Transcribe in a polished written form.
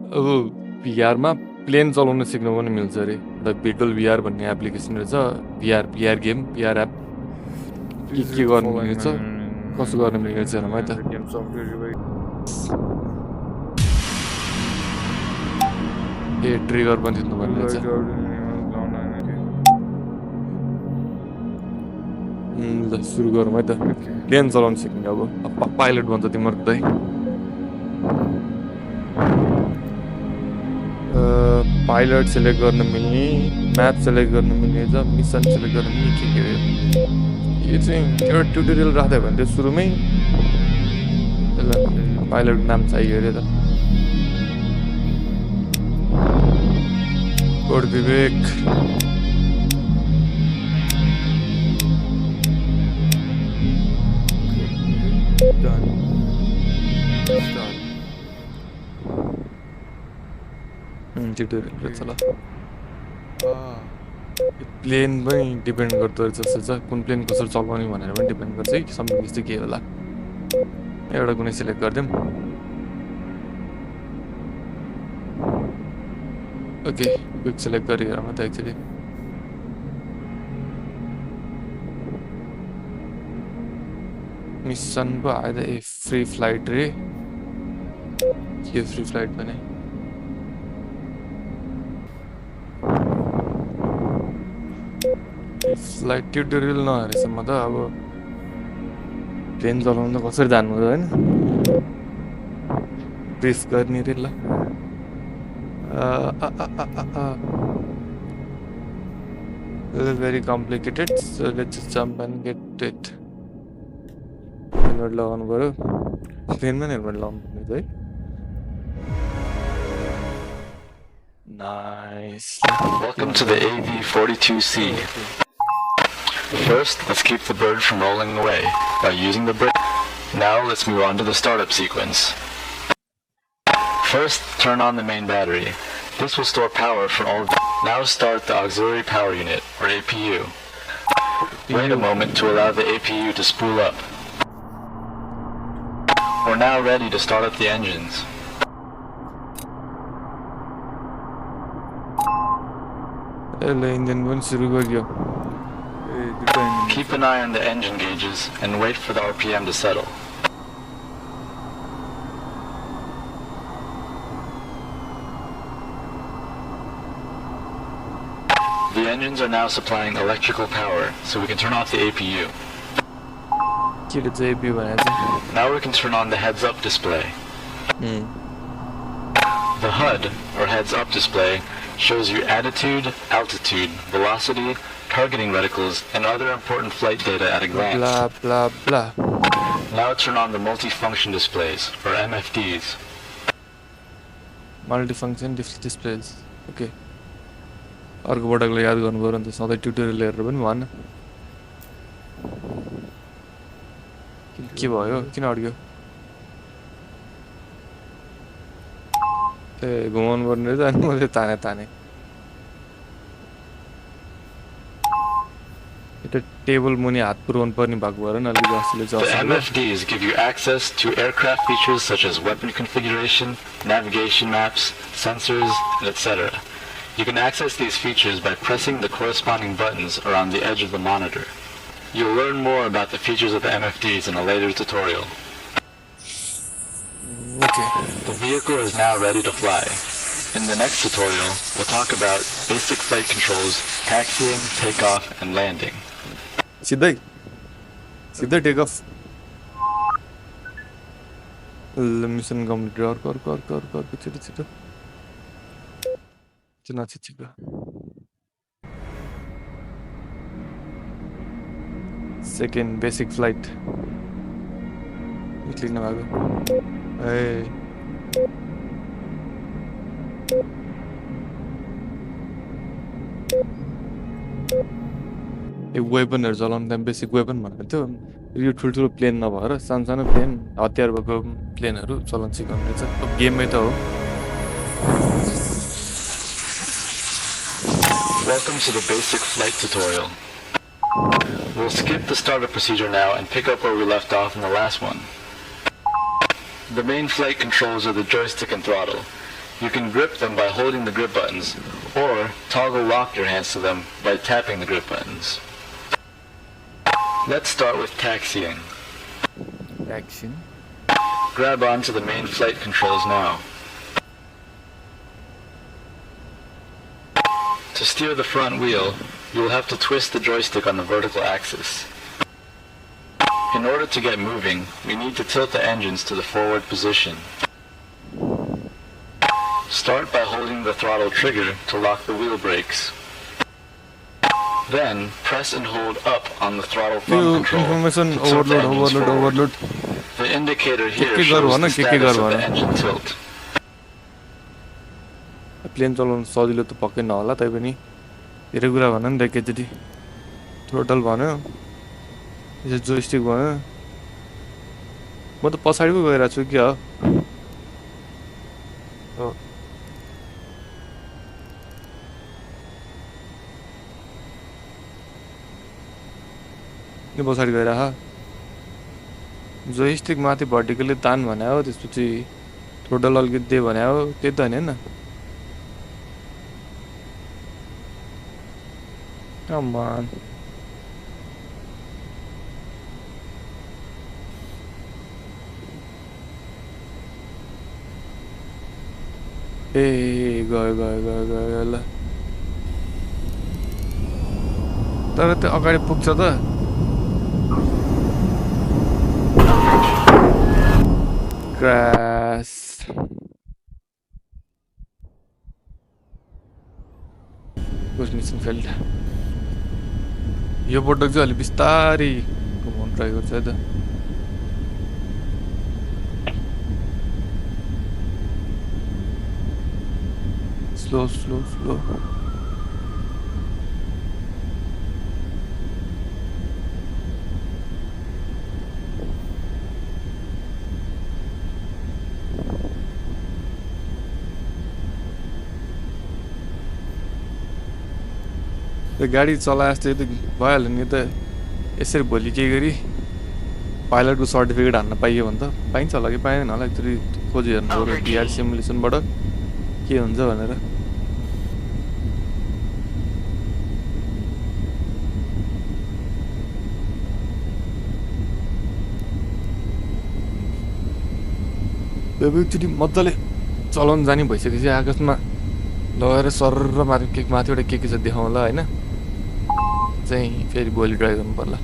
अब भिआरमा प्लेन चलाउन सिक्नु पनि मिल्छ अरे द VTOL VR भन्ने एप्लिकेसन रहेछ VR गेम VR एप के गर्नु मिल्छ कसो गर्न मिल्छ है त ए ट्रिगर पनि थिच्नु पर्ने रहेछ ल सुरु गरौँ है त प्लेन चलाउन सिक्ने अब पाइलट भन्छ तिम्रो दाइ पाइलट सेलेक्ट गर्न मिल्ने म्याप सेलेक्ट गर्न मिल्ने छ मिसन सेलेक्ट गर्न मिल्ने के यो चाहिँ एउटा ट्युटोरियल राख्दै भने चाहिँ सुरुमै पाइलट नाम चाहियो अरे त कोड विवेक ट्युटोरियल रहेछ ल प्लेन पनि डिपेन्ड गर्दो रहेछ जस्तो छ कुन प्लेन कसरी चलाउने भनेर पनि डिपेन्ड गर्छ है समथिङ त्यस्तो के होला एउटा कुनै सिलेक्ट गरिदिउँ ओके क्विक सिलेक्ट गरेर म त एक्चुअली मिसन पो आयो त ए फ्री फ्लाइट रे के फ्री फ्लाइट भने फ्लाइट ट्युटोरियल नहेरेछ म त अब ट्रेन चलाउनु त कसरी जानु होइन प्रेस गर्ने रे ल very complicated so let's just jump and get it helmet लगाउनु पर्यो ट्रेनमा नि हेलमेट लगाउनु पर्ने है Nice. Welcome to the AV-42C. First, let's keep the bird from rolling away by using the brake. Now let's move on to the startup sequence. First, turn on the main battery. This will store power for all of them. Now start the auxiliary power unit, or APU. Wait a moment to allow the APU to spool up. We're now ready to start up the engines. Keep an eye on the engine gauges and wait for the RPM to settle. The engines are now supplying electrical power, so we can turn off the APU. Now we can turn on the heads-up display. The HUD, or heads-up display, shows you attitude, altitude, velocity, targeting reticles, and other important flight data at a glance. Blah, blah, blah. Now turn on the multifunction displays, or MFDs. Multifunction displays. Okay. अर्को पटकले याद गर्नु पर्यो नि त सधैँ tutorial हेरेर पनि भन्न के भयो किन अड्क्यो ए घुमाउनु पर्ने रहेछ अनि मैले ताने एउटा टेबल मुनि हात पुर्याउनु पर्ने भएको भएर नि अलिकति जसले The MFDs give you access to aircraft features such as weapon configuration, navigation maps, sensors, etc. You can access these features by pressing the corresponding buttons around the edge of the monitor. You'll learn more about the features of the MFDs in a later tutorial. Okay. The vehicle is now ready to fly. In the next tutorial, we'll talk about basic flight controls, taxiing, takeoff, and landing. Sidai take off. Mission complete. Kar. Chika. Second basic flight. Click na bago. Hey. एक वेपनहरु चलाउन त basic weapon भनेको थियो यो ठुल्ठुलो plain नभएर सानो plain हतियार भएको प्लेनहरु चलाउन सिकाउनु रहेछ अब गेममै त हो Welcome to the basic flight tutorial. We'll skip the startup procedure now and pick up where we left off in the last one. The main flight controls are the joystick and throttle. You can grip them by holding the grip buttons, or toggle lock your hands to them by tapping the grip buttons. Let's start with taxiing. Action. Grab onto the main flight controls now. To steer the front wheel, you will have to twist the joystick on the vertical axis. In order to get moving, we need to tilt the engines to the forward position. Start by holding the throttle trigger to lock the wheel brakes. Then, press and hold up on the throttle thumb control to tilt the engines forward. The indicator here shows the status of the engine tilt. Plane चलाउन सजिलो त पक्कै नहोला तैपनि धेरै कुरा भन नि त एकैचोटि थ्रोटल भन्यो यो जोयस्टिक भन्यो म त पछाडि पो गइरहेको छु के हो यो पछाडि गइरह जोयस्टिक माथि भर्टिकली तान भने हो त्यसपछि थ्रोटल अलिकति दे भने हो त्यही त हैन Come on. Hey, go. ल तर त्यो अगाडि पुग्छ त क्रास मिसन फेल्ड यो पटक चाहिँ अलि बिस्तारै घुमाउनु ट्राई गर्छ है त स्लो त्यो गाडी चलाए जस्तै त भइहाल्यो नि त यसरी भोलि केही गरी पाइलटको सर्टिफिकेट हान्न पाइयो भने त पाइन्छ होला कि पाइँदैन होला एकचोटि खोजी हेर्नु पऱ्यो VR सिमुलेसनबाट के हुन्छ भनेर एकचोटि मजाले चलाउन जाने भइसकेपछि आकाशमा लगेर सरर माथिबाट के के छ देखाउँला हैन चाहिँ फेरि भोलि ट्राई गर्नु पर्ला